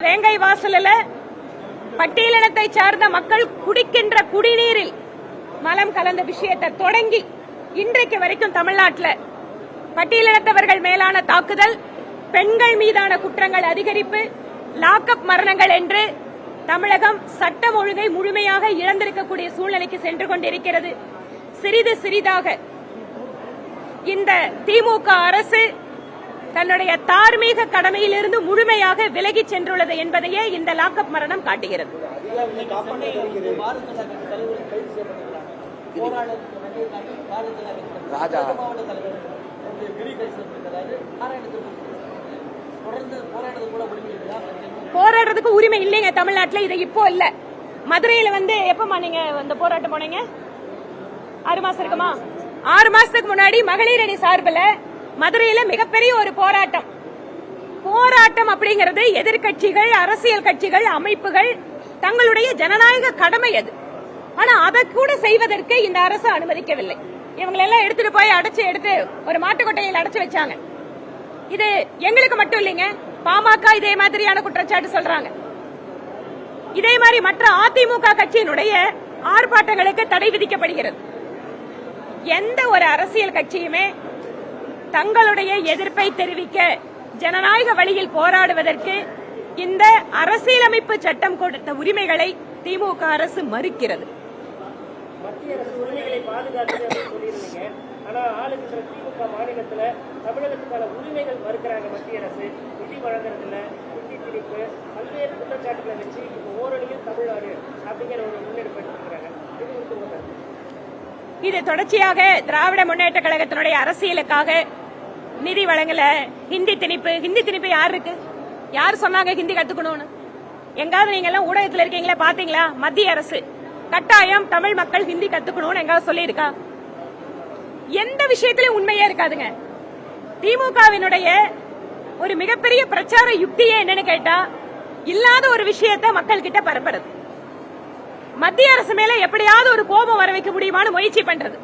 வேங்கை வாசலில் பட்டியலினத்தை சார்ந்த மக்கள் குடிக்கின்ற குடிநீரில் மலம் கலந்த விஷயத்தை தொடங்கி இன்றைக்கு வரைக்கும் தமிழ்நாட்டில் பட்டியலினத்தவர்கள் மேலான தாக்குதல், பெண்கள் மீதான குற்றங்கள் அதிகரிப்பு, லாக்அப் மரணங்கள் என்று தமிழகம் சட்டம் ஒழுங்கை முழுமையாக இழந்திருக்கக்கூடிய சூழ்நிலைக்கு சென்று கொண்டிருக்கிறது. சிறிது சிறிதாக இந்த திமுக அரசு தன்னுடைய தார்மீக கடமையிலிருந்து முழுமையாக விலகி சென்றுள்ளது என்பதையே இந்த லாக்அப் மரணம் காட்டுகிறது. போராடுறதுக்கு உரிமை இல்லைங்க தமிழ்நாட்டில். இது இப்போ இல்ல. மதுரையில எப்பமா நீங்க இந்த போராட்டம் போனீங்க? 6 மாசம் இருக்குமா? 6 மாசத்துக்கு முன்னாடி மகளிர் அணி சார்பில் மதுரையில மிகப்பெரிய ஒரு போராட்டம் அப்படிங்கிறது எதிர்கட்சிகள், அரசியல் கட்சிகள், அமைப்புகள் தங்களுடைய ஜனநாயக கடமை அது. ஆனா அதை கூட செய்வதற்கு இந்த அரசு அனுமதிக்கவில்லை. இவங்களெல்லாம் எடுத்துட்டு போய் எடுத்து ஒரு மாட்டுக்கொட்டையில் அடைச்சு வச்சாங்க. இது எங்களுக்கு மட்டும் இல்லைங்க, பாமக இதே மாதிரியான குற்றச்சாட்டு சொல்றாங்க. இதே மாதிரி மற்ற அதிமுக கட்சியினுடைய ஆர்ப்பாட்டங்களுக்கு தடை விதிக்கப்படுகிறது. எந்த ஒரு அரசியல் கட்சியுமே தங்களுடைய எதிர்ப்பை தெரிவிக்க, ஜனநாயக வழியில் போராடுவதற்கு இந்த அரசியலமைப்பு சட்டம் கொடுத்த உரிமைகளை திமுக அரசு மறுக்கிறது. மத்திய அரசு உரிமைகளை பாதுகாத்து சொல்லியிருந்தீங்க. ஆனா ஆளுகின்ற திமுக மாநிலத்தில் தமிழகத்துக்கான உரிமைகள் மறுக்கிறாங்க. மத்திய அரசு நிதி வழங்குறதுல நிதி திணிப்பு, பல்வேறு குற்றச்சாட்டுகளை வச்சு இப்போ ஓரணியில் தமிழ்நாடு அப்படிங்கிற ஒரு முன்னெடுப்பு எடுத்துக்கிறாங்க. இது தொடர்ச்சியாக திராவிட முன்னேற்ற கழகத்தினுடைய அரசியலுக்காக நிதி வழங்கல. ஹிந்தி திணிப்பு யார் இருக்கு? யார் சொன்னாங்க ஹிந்தி கத்துக்கணும்னு? எங்காவது நீங்க எல்லாம் ஊடகத்தில் இருக்கீங்களா, பாத்தீங்களா? மத்திய அரசு கட்டாயம் தமிழ் மக்கள் ஹிந்தி கத்துக்கணும்னு எங்காவது சொல்லி இருக்கா? எந்த விஷயத்திலும் உண்மையே இருக்காதுங்க. திமுகவினுடைய ஒரு மிகப்பெரிய பிரச்சார யுக்தியே என்னன்னு கேட்டா, இல்லாத ஒரு விஷயத்தை மக்கள் கிட்ட பரப்புறது, மத்திய அரசு மேல எப்படியாவது ஒரு கோபம் வர வைக்க முடியுமான்னு முயற்சி பண்றது,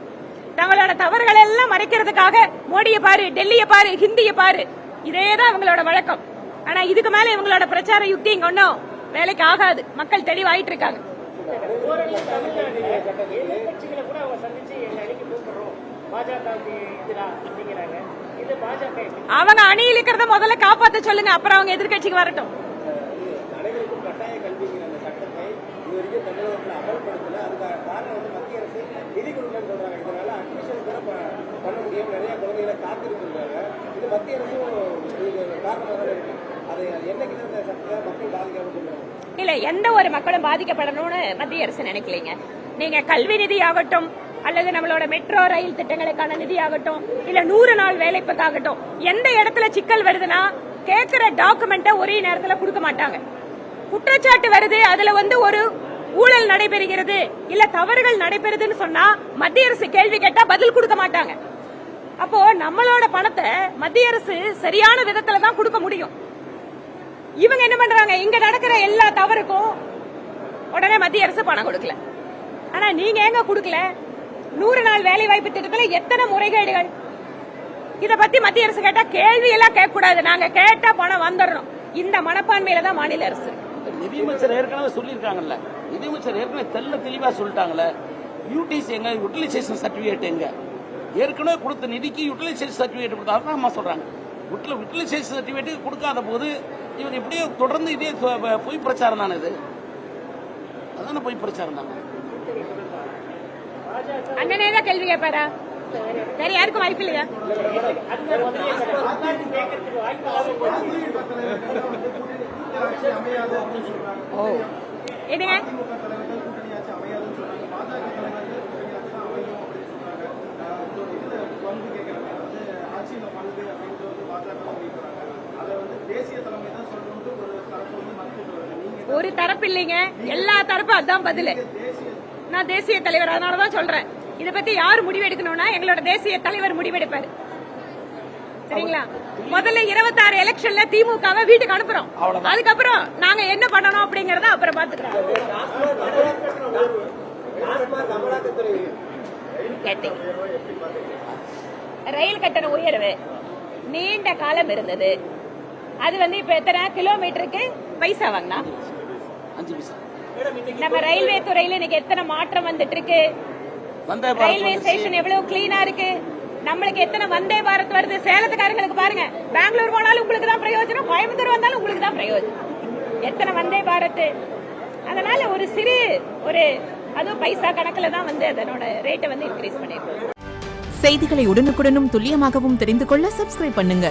தங்களோட தவறுகளை எல்லாம் மறைக்கிறதுக்காக மோடியை பாரு, டெல்லியை பாரு, ஹிந்தியை பாரு, இதேதான் இவங்களோட வழக்கம். ஆனா இதுக்கு மேல இவங்களோட பிரச்சார யுக்தி இங்க ஒன்னும் வேலைக்கு ஆகாது. மக்கள் தெளிவாயிட்டு இருக்காங்க. அவங்க அணியில் இருக்கிறத முதல்ல காப்பாற்ற சொல்லுங்க, அப்புறம் அவங்க எதிர்கட்சிக்கு வரட்டும். இல்ல, எந்த ஒரு மக்களும் பாதிக்கப்படணும்னு மத்திய அரசு நினைக்கலைங்க. நீங்க கல்வி நிதி ஆகட்டும், அல்லது நம்மளோட மெட்ரோ ரயில் திட்டங்களுக்கான நிதி ஆகட்டும், இல்ல 100 நாள் வேலைக்காகட்டும், எந்த இடத்துல சிக்கல் வருதுன்னா கேட்கிற டாக்குமெண்ட்டை ஒரே நேரத்தில் கொடுக்க மாட்டாங்க. குற்றச்சாட்டு வருது, அதுல ஒரு ஊழல் நடைபெறுகிறது, இல்ல தவறுகள் நடைபெறுதுன்னு சொன்னா மத்திய அரசு கேள்வி கேட்டா பதில் கொடுக்க மாட்டாங்க. அப்போ நம்மளோட பணத்தை மத்திய அரசு சரியான விதத்துல தான் கொடுக்க முடியும். இவங்க என்ன பண்றாங்க? இங்க நடக்கிற எல்லா தவறுக்கும் உடனே மத்திய அரசு பணம் கொடுக்கல. ஆனா நீங்க எங்க கொடுக்கல? 100 நாள் வேலை வாய்ப்பு திட்டத்துல எத்தனை முறைகேடுகள்? இத பத்தி மத்திய அரசு கேட்டா கேள்வி எல்லாம் கேட்க கூடாது, நாங்க கேட்டா பணம் வந்துடணும். இந்த மனப்பான்மையில தான் மாநில அரசு. நிதியமைச்சர் ஏற்கனவே சொல்லியிருக்காங்கல்ல, நிதியமைச்சர் ஏற்கனவே தெளிவா சொல்லிட்டாங்கல்ல, யூடிசி எங்க, யூட்டிலைசேஷன் சர்டிபிகேட் எங்க, ஏற்கனவே கொடுத்த நிதிக்கு யூட்டிலைசேஷன் சர்டிபிகேட் கொடுத்தாருன்னா அம்மா சொல்றாங்க. யூட்டிலைசேஷன் சர்டிபிகேட் கொடுக்காத போது இவர் எப்படியோ தொடர்ந்து இதே பொய் பிரச்சாரம் தானே, இது அதான பொய் பிரச்சாரம் தானே. அண்ணனே தான் கேள்வி கேட்பாரா? வேற யாருக்கும் வாய்ப்பு இல்லையா? என்னங்க ஒரு தரப்பு இல்லைங்க, எல்லா தரப்பும் அதான் பதில். நான் தேசிய தலைவர், அதனாலதான் சொல்றேன். இத பத்தி யாரு முடிவெடுக்கணும்னா எங்களோட தேசிய தலைவர் முடிவெடுப்பாரு. சரிங்களா? முதல்ல 26 எலெக்ஷன்ல திமுகவை வீட்டுக்கு அனுப்புறோம். அதுக்கப்புறம் நாங்க என்ன பண்ணணும் அப்படிங்கறத அப்புறம் பாத்துக்கிறோம். ரயில் கட்டண உயர்வு நீண்ட காலம் இருந்தது. அது வந்து இப்ப எத்தனை கிலோமீட்டருக்கு பைசா வாங்கினா 5 பைசா. நம்ம ரயில்வே துறையில இன்னைக்கு எத்தனை மாற்றம் வந்துட்டு இருக்கு. வந்தே பாரத் ரயில்வே ஸ்டேஷன் எவ்வளவு கிளீனா இருக்கு. நம்மளுக்கு எத்தனை வந்தே பாரத் வருது. சேலத்துக்காரங்களுக்கு பாருங்க, பெங்களூர் போனாலும் உங்களுக்கு தான் பிரயோஜனம், கோயம்புத்தூர் வந்தாலும் உங்களுக்கு தான் பிரயோஜனம். எத்தனை வந்தே பாரத். அதனால ஒரு சிறு அதுவும் பைசா கணக்குல தான் வந்து அதனோட ரேட்டை வந்து இன்க்ரீஸ் பண்ணிருக்கோம். செய்திகளை உடனுக்குடனும் துல்லியமாகவும் தெரிந்து கொள்ள சப்ஸ்கிரைப் பண்ணுங்க.